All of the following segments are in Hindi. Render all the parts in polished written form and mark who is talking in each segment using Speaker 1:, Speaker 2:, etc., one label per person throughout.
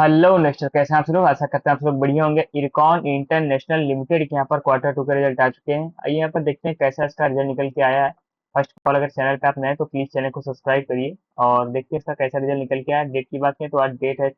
Speaker 1: हेलो नेक्स्ट, कैसे हैं आप सब लोग? आशा करते हैं आप सब लोग बढ़िया होंगे। इरकॉन इंटरनेशनल लिमिटेड के यहाँ पर क्वार्टर टू का रिजल्ट आ चुके हैं। आइए यहाँ पर देखते हैं कैसा इसका रिजल्ट निकल के आया है। फर्स्ट ऑफ ऑल, अगर चैनल पे आप नए हैं तो प्लीज चैनल को सब्सक्राइब करिए और देखते हैं इसका कैसा रिजल्ट निकल के आया है। डेट की बात करें तो आज डेट है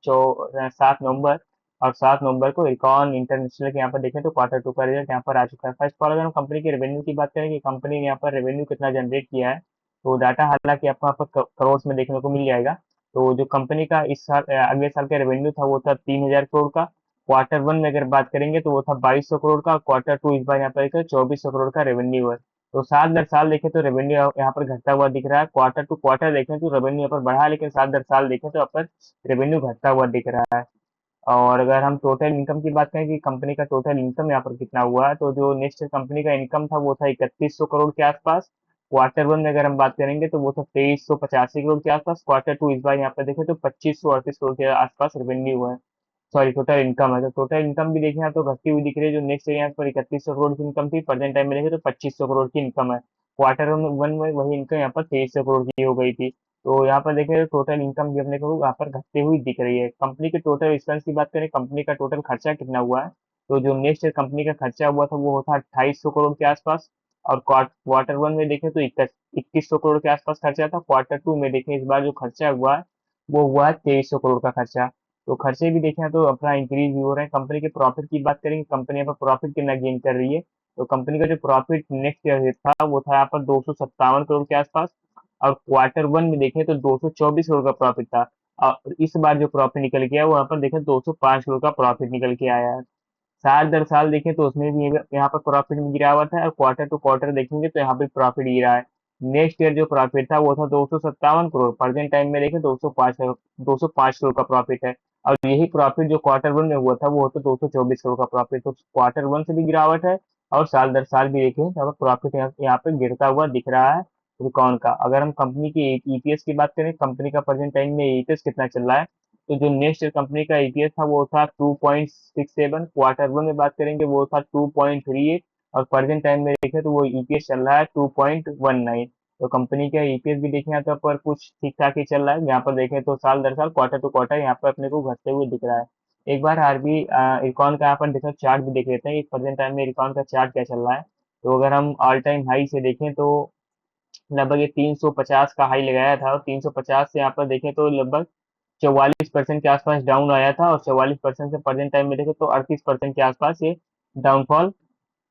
Speaker 1: 7 नवंबर। और 7 नवंबर को इरकॉन इंटरनेशनल के यहाँ पर देखें तो क्वार्टर टू का रिजल्ट यहाँ पर आ चुका है। फर्स्ट ऑफ ऑल, अगर हम कंपनी के रेवेन्यू की बात करें कि कंपनी ने यहाँ पर रेवेन्यू कितना जनरेट किया है, तो डाटा हालांकि आपको यहाँ पर करोड़ में देखने को मिल जाएगा। तो जो कंपनी का इस साल अगले साल का रेवेन्यू था वो था 3,000 करोड़ का। क्वार्टर वन में अगर बात करेंगे तो वो था 2,200 करोड़ का। क्वार्टर टू इस बार यहाँ पर 2,400 करोड़ का रेवेन्यू है। तो साल दर साल देखें तो रेवेन्यू यहाँ पर घटता हुआ दिख रहा है। क्वार्टर टू क्वार्टर देखें तो रेवेन्यू यहाँ पर बढ़ा है, लेकिन साल दर साल देखें तो यहाँ पर रेवेन्यू घटता हुआ दिख रहा है। और अगर हम टोटल इनकम की बात करें कि कंपनी का टोटल इनकम यहाँ पर कितना हुआ है, तो जो नेक्स्ट कंपनी का इनकम था वो था 3,100 करोड़ के आसपास। क्वार्टर वन में अगर हम बात करेंगे तो वो था 2,385 करोड़ के आसपास। क्वार्टर टू इस बार यहाँ पर देखें तो 2,538 करोड़ के आसपास रेवेन्यू है। सॉरी, टोटल इनकम है। तो टोटल इनकम भी देखें यहाँ तो घटती हुई दिख रही है। जो नेक्स्ट यहाँ पर 3,100 करोड़ की इनकम थी, प्रेजेंट टाइम में देखें तो 2,500 करोड़ की इनकम है। क्वार्टर वन में वही इनकम यहाँ पर 2,300 करोड़ की हो गई थी। तो यहाँ पर देखें तो टोटल इनकम भी अपने को यहाँ पर घटती हुई दिख रही है। कंपनी के टोटल एक्सपेंस की बात करें, कंपनी का टोटल खर्चा कितना हुआ है, तो जो नेक्स्ट कंपनी का खर्चा हुआ था वो था 2,250 करोड़ के आसपास। और क्वार्टर वन में देखें तो 2,100 करोड़ के आसपास खर्चा था। क्वार्टर टू में देखें इस बार जो खर्चा हुआ है वो हुआ है 2,300 करोड़ का खर्चा। तो खर्चे भी देखें तो अपना इंक्रीज भी हो रहे हैं। कंपनी के प्रॉफिट की बात करेंगे, कंपनी यहाँ पर प्रॉफिट कितना गेन कर रही है, तो कंपनी का जो प्रॉफिट नेक्स्ट ईयर था वो था यहाँ पर 257 करोड़ के आसपास। और क्वार्टर वन में देखें तो 224 करोड़ का प्रॉफिट था। और इस बार जो प्रॉफिट निकल के आया वो यहाँ पर देखें 205 करोड़ का प्रॉफिट निकल के आया है। साल दर साल देखें तो उसमें भी यहाँ पर प्रॉफिट में गिरावट है, और क्वार्टर टू क्वार्टर देखेंगे तो यहाँ पे प्रॉफिट गिरा है। नेक्स्ट ईयर जो प्रॉफिट था वो था 257 करोड़। प्रेजेंट टाइम में देखें 205 करोड़ का प्रॉफिट है। और यही प्रॉफिट जो क्वार्टर वन में हुआ था वो होता 224 करोड़ का प्रॉफिट। तो क्वार्टर वन से भी गिरावट है, और साल दर साल भी देखें तो प्रॉफिट यहाँ पे गिरता हुआ दिख रहा है रिकॉन का। अगर हम कंपनी की ईपीएस की बात करें, कंपनी का प्रेजेंट टाइम में ईपीएस कितना चल रहा है, तो जो नेक्स्ट कंपनी का ईपीएस था वो था 2.67। क्वार्टर वन में बात करेंगे वो था 2.38। और प्रेजेंट टाइम में देखें तो वो ईपीएस चल रहा है 2.19। तो कंपनी का ईपीएस भी देखें यहाँ पर कुछ ठीक ठाक ही चल रहा है। यहाँ पर देखें तो साल दर साल क्वार्टर टू क्वार्टर यहाँ पर अपने को घटते हुए दिख रहा है। एक बार आरबी इरकॉन का यहाँ पर देखो चार्ट भी देख लेते हैं कि प्रेजेंट टाइम में इरकॉन का चार्ट क्या चल रहा है। तो अगर हम ऑल टाइम हाई से देखें तो लगभग ये 350 का हाई लगाया था, और 350 से यहाँ पर देखें तो लगभग 44% के आसपास डाउन आया था। और 44% से प्रेजेंट टाइम में देखें तो 38% के आसपास ये डाउनफॉल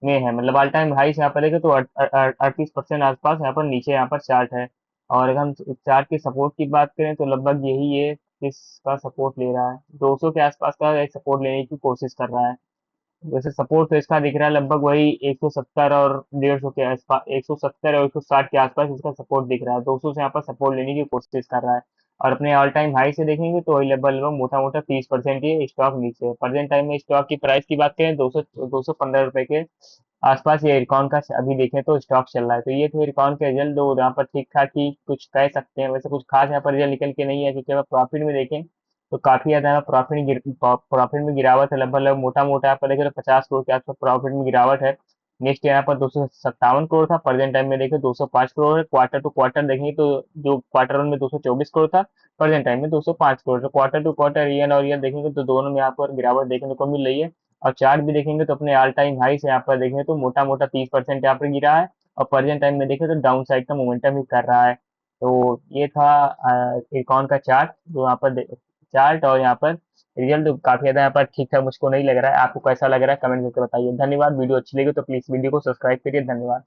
Speaker 1: में है। मतलब ऑल टाइम हाई से यहाँ पर देखें तो 38% आसपास यहाँ पर नीचे यहाँ पर चार्ट है। और अगर हम चार्ट की सपोर्ट की बात करें तो लगभग यही ये इसका सपोर्ट ले रहा है, 200 के आसपास का एक सपोर्ट लेने की कोशिश कर रहा है। वैसे सपोर्ट तो इसका दिख रहा है लगभग वही 170 और 150 के आसपास, 170 और 160 के आसपास इसका सपोर्ट दिख रहा है। 200 से यहाँ पर सपोर्ट लेने की कोशिश कर रहा है। और अपने ऑल टाइम हाई से देखेंगे तो वही लगभग मोटा मोटा 30% ये स्टॉक नीचे है। प्रेजेंट टाइम में स्टॉक की प्राइस की बात करें 215 रुपए के आसपास ये इरकॉन का अभी देखें तो स्टॉक चल रहा है। तो ये थे इरकॉन के रिजल्ट, दो यहाँ पर ठीक ठाक ही कुछ कह सकते हैं। वैसे कुछ खास यहाँ पर रिजल्ट निकल के नहीं है, क्योंकि अगर प्रॉफिट में देखें तो काफी ज्यादा प्रॉफिट में गिरावट है। लगभग मोटा मोटा यहाँ पर देखें तो 50 करोड़ के आसपास प्रॉफिट में गिरावट है। नेक्स्ट यहाँ पर 257 करोड़ था, प्रेजेंट टाइम में देखें 205 करोड़ है। क्वार्टर टू क्वार्टर देखेंगे तो जो क्वार्टर वन में 224 करोड़ था, प्रेजेंट टाइम में 205 करोड़। तो क्वार्टर टू क्वार्टर ईयर और ईयर देखेंगे तो दोनों में यहाँ पर गिरावट देखने को मिल रही है। और चार्ट भी देखेंगे तो अपने ऑल टाइम हाई से यहाँ पर देखेंगे तो मोटा मोटा 30% यहाँ पर गिरा है। और प्रेजेंट टाइम में देखें तो डाउन साइड का मोमेंटम ही कर रहा है। तो ये था इरकॉन का चार्ट, जो यहाँ पर चार्ट और यहाँ पर रिजल्ट तो काफी ज्यादा यहाँ पर ठीक ठाक मुझको नहीं लग रहा है। आपको कैसा लग रहा है कमेंट करके बताइए। धन्यवाद। वीडियो अच्छी लगी तो प्लीज वीडियो को सब्सक्राइब करिए। धन्यवाद।